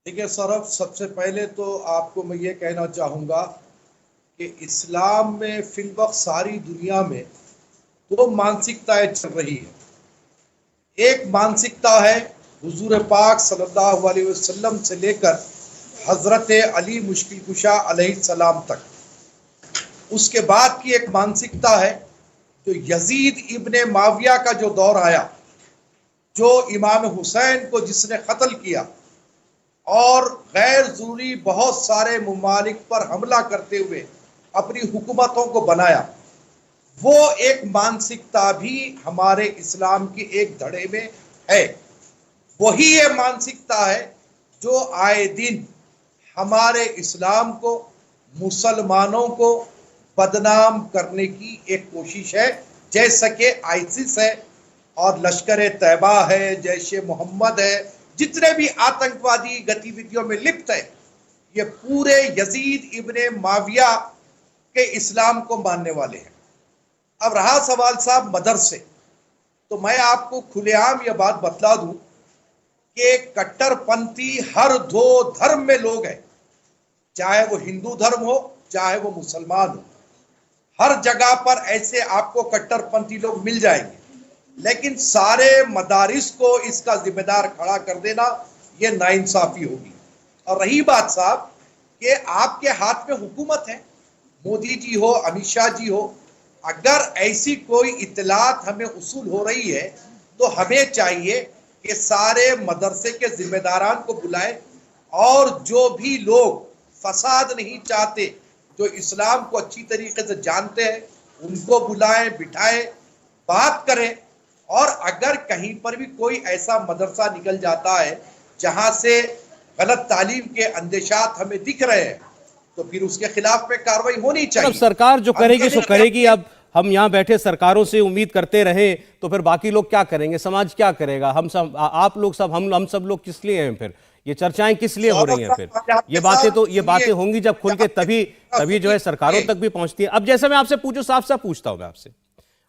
देखिए सौरभ, सबसे पहले तो आपको मैं ये कहना चाहूँगा कि इस्लाम में फिलवक्त सारी दुनिया में दो मानसिकताएं चल रही है। एक मानसिकता है हुजूर पाक सल्लल्लाहु अलैहि वसल्लम से लेकर हज़रत अली मुश्किल कुशा अलैहिस्सलाम तक। उसके बाद की एक मानसिकता है जो यजीद इब्ने माविया का जो दौर आया, जो इमाम हुसैन को जिसने कत्ल किया और गैर ज़रूरी बहुत सारे ममालिक पर हमला करते हुए अपनी हुकूमतों को बनाया, वो एक मानसिकता भी हमारे इस्लाम की एक धड़े में है। वही ये मानसिकता है जो आए दिन हमारे इस्लाम को, मुसलमानों को बदनाम करने की एक कोशिश है। जैसा कि आईसिस है और लश्कर तैयबा है, जैश मोहम्मद है, जितने भी आतंकवादी गतिविधियों में लिप्त है, ये पूरे यजीद इब्ने माविया के इस्लाम को मानने वाले हैं। अब रहा सवाल साहब मदरसे, तो मैं आपको खुलेआम यह बात बतला दूं कि कट्टरपंथी हर दो धर्म में लोग हैं, चाहे वो हिंदू धर्म हो चाहे वो मुसलमान हो। हर जगह पर ऐसे आपको कट्टरपंथी लोग मिल जाएंगे, लेकिन सारे मदारिस को इसका जिम्मेदार खड़ा कर देना ये नाइंसाफी होगी। और रही बात साहब कि आपके हाथ में हुकूमत है, मोदी जी हो, अमित शाह जी हो, अगर ऐसी कोई इत्तलात हमें उसूल हो रही है तो हमें चाहिए कि सारे मदरसे के जिम्मेदारान को बुलाएं और जो भी लोग फसाद नहीं चाहते, जो इस्लाम को अच्छी तरीके से जानते हैं, उनको बुलाएं, बिठाएं, बात करें। और अगर कहीं पर भी कोई ऐसा मदरसा निकल जाता है जहां से गलत तालीम के अंदेशात हमें दिख रहे हैं, तो फिर उसके खिलाफ में कार्रवाई होनी चाहिए। अब सरकार जो करेगी सो करेगी। अब हम यहाँ बैठे सरकारों से उम्मीद करते रहे तो फिर बाकी लोग क्या करेंगे, समाज क्या करेगा? हम सब, आप लोग सब, हम सब लोग किस लिए हैं? फिर ये चर्चाएं किस लिए हो रही हैं? फिर ये बातें होंगी जब खुल के, तभी जो है सरकारों तक भी पहुंचती है। अब जैसे मैं आपसे पूछूं, साफ साफ पूछता हूं मैं आपसे,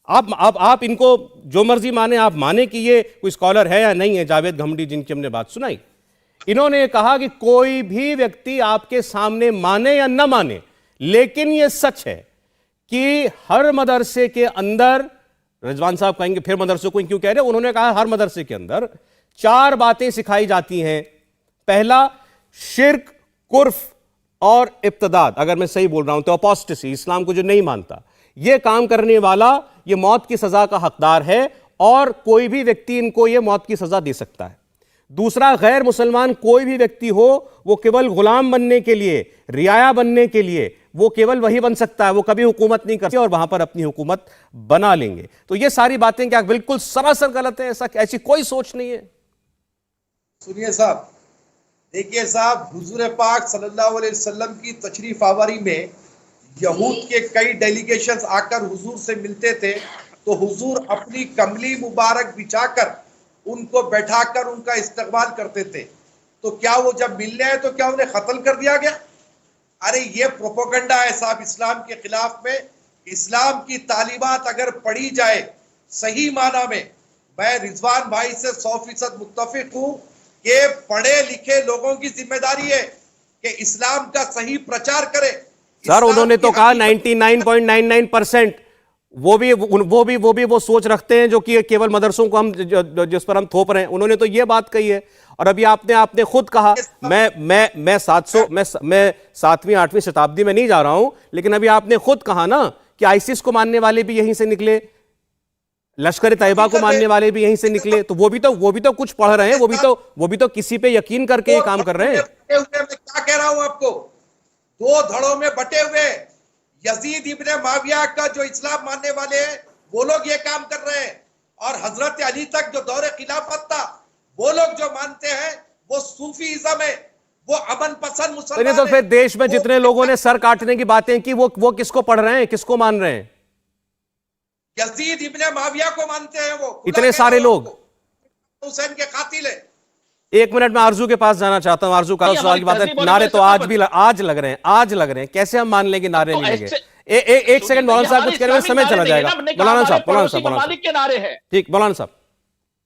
आप इनको जो मर्जी माने, आप माने कि ये कोई स्कॉलर है या नहीं है, जावेद घमंडी जिनकी हमने बात सुनाई, इन्होंने कहा कि कोई भी व्यक्ति आपके सामने माने या न माने, लेकिन यह सच है कि हर मदरसे के अंदर, रिजवान साहब कहेंगे फिर मदरसे को क्यों कह रहे हैं, उन्होंने कहा हर मदरसे के अंदर 4 बातें सिखाई जाती हैं। पहला, शिर्क, कुर्फ और इब्तिदात, अगर मैं सही बोल रहा हूं तो अपोस्टेसी, इस्लाम को जो नहीं मानता, यह काम करने वाला ये मौत की सजा का हकदार है और कोई भी व्यक्ति इनको ये मौत की सजा दे सकता है। दूसरा, गैर मुसलमान कोई भी व्यक्ति हो, वो केवल गुलाम बनने के लिए, रियाया बनने के लिए, वो केवल वही बन सकता है, वो कभी हुकूमत नहीं करते और वहां पर अपनी हुकूमत बना लेंगे। तो ये सारी बातें क्या बिल्कुल सरासर गलत है? ऐसी कोई सोच नहीं है। सुनिए साहब, देखिए साहब, हुजूर पाक सल्लल्लाहु अलैहि वसल्लम की तशरीफ आवर में यहूद के कई डेलीगेशंस आकर हुजूर से मिलते थे, तो हुजूर अपनी कमली मुबारक बिछाकर उनको बैठाकर उनका इस्तकबाल करते थे। तो क्या वो जब मिलने आए तो क्या उन्हें कत्ल कर दिया गया? अरे ये प्रोपेगेंडा है साहब इस्लाम के खिलाफ में। इस्लाम की तालीमात अगर पढ़ी जाए सही माना में, मैं रिजवान भाई से 100% मुत्तफिक हूं कि पढ़े लिखे लोगों की जिम्मेदारी है कि इस्लाम का सही प्रचार करें। सर, उन्होंने तो कहा 99.99% वो सोच रखते हैं जो कि केवल मदरसों को हम जिस पर हम थोप रहे हैं। उन्होंने तो ये बात कही है। और अभी आपने खुद कहा, मैं 7वीं 8वीं शताब्दी में नहीं जा रहा हूं, लेकिन अभी आपने खुद कहा ना कि आईसिस को मानने वाले भी यहीं से निकले, लश्कर तैयबा को मानने वाले भी यहीं से निकले। तो वो भी तो कुछ पढ़ रहे हैं, वो भी तो किसी पे यकीन करके ये काम कर रहे हैं। मैं क्या कह रहा हूं आपको, 2 धड़ों में बटे हुए यजीद इब्ने माविया का जो इस्लाम मानने वाले हैं वो लोग ये काम कर रहे हैं, और हजरत अली तक जो दौरे खिलाफत था वो लोग जो मानते हैं वो सूफीइज्म है, वो अमन पसंद मुसलमान। तो फिर देश में जितने लोगों ने सर काटने की बातें की, वो किसको पढ़ रहे हैं, किसको मान रहे हैं? यजीद इब्ने माविया को मानते हैं। वो इतने सारे लोग हुसैन के कातिल है। 1 मिनट में आरजू के पास जाना चाहता हूं। आरजू का सवाल की बात है, नारे तो आज लग रहे हैं। कैसे हम मान लेंगे नारे नहीं लगे? एक सेकंड मौलाना साहब कुछ कह रहे हैं, समय चला जाएगा। मौलाना साहब ठीक, मौलाना साहब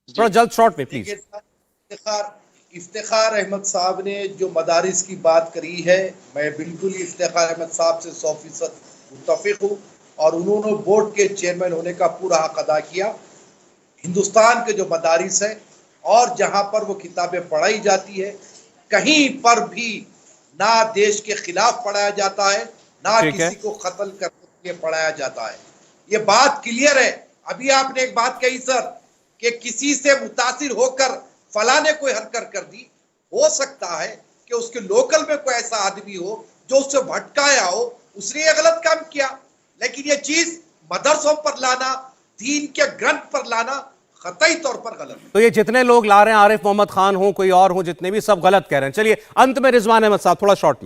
थोड़ा जल्द शॉर्ट में प्लीज। इफ्तिखार अहमद साहब ने जो मदारिस की बात करी है, मैं बिल्कुल इफ्तिखार अहमद साहब से 100% मुत्तफिक हूँ और उन्होंने बोर्ड के चेयरमैन होने का पूरा हक अदा किया। हिंदुस्तान के जो मदारिस है और जहाँ पर वो किताबें पढ़ाई जाती है, कहीं पर भी ना देश के खिलाफ पढ़ाया जाता है, ना किसी को कत्ल करने के लिए पढ़ाया जाता है। ये बात क्लियर है। अभी आपने एक बात कही सर कि किसी से मुतासिर होकर फला ने कोई हरकत कर दी, हो सकता है कि उसके लोकल में कोई ऐसा आदमी हो जो उससे भटकाया हो, उसने ये गलत काम किया, लेकिन ये चीज मदरसों पर लाना, दीन के ग्रंथ पर लाना कतई तौर पर गलत है। तो ये जितने लोग ला रहे हैं, आरिफ मोहम्मद खान हो, कोई और हो, जितने भी, सब गलत कह रहे हैं। चलिए अंत में रिजवान अहमद साहब थोड़ा शॉर्ट में।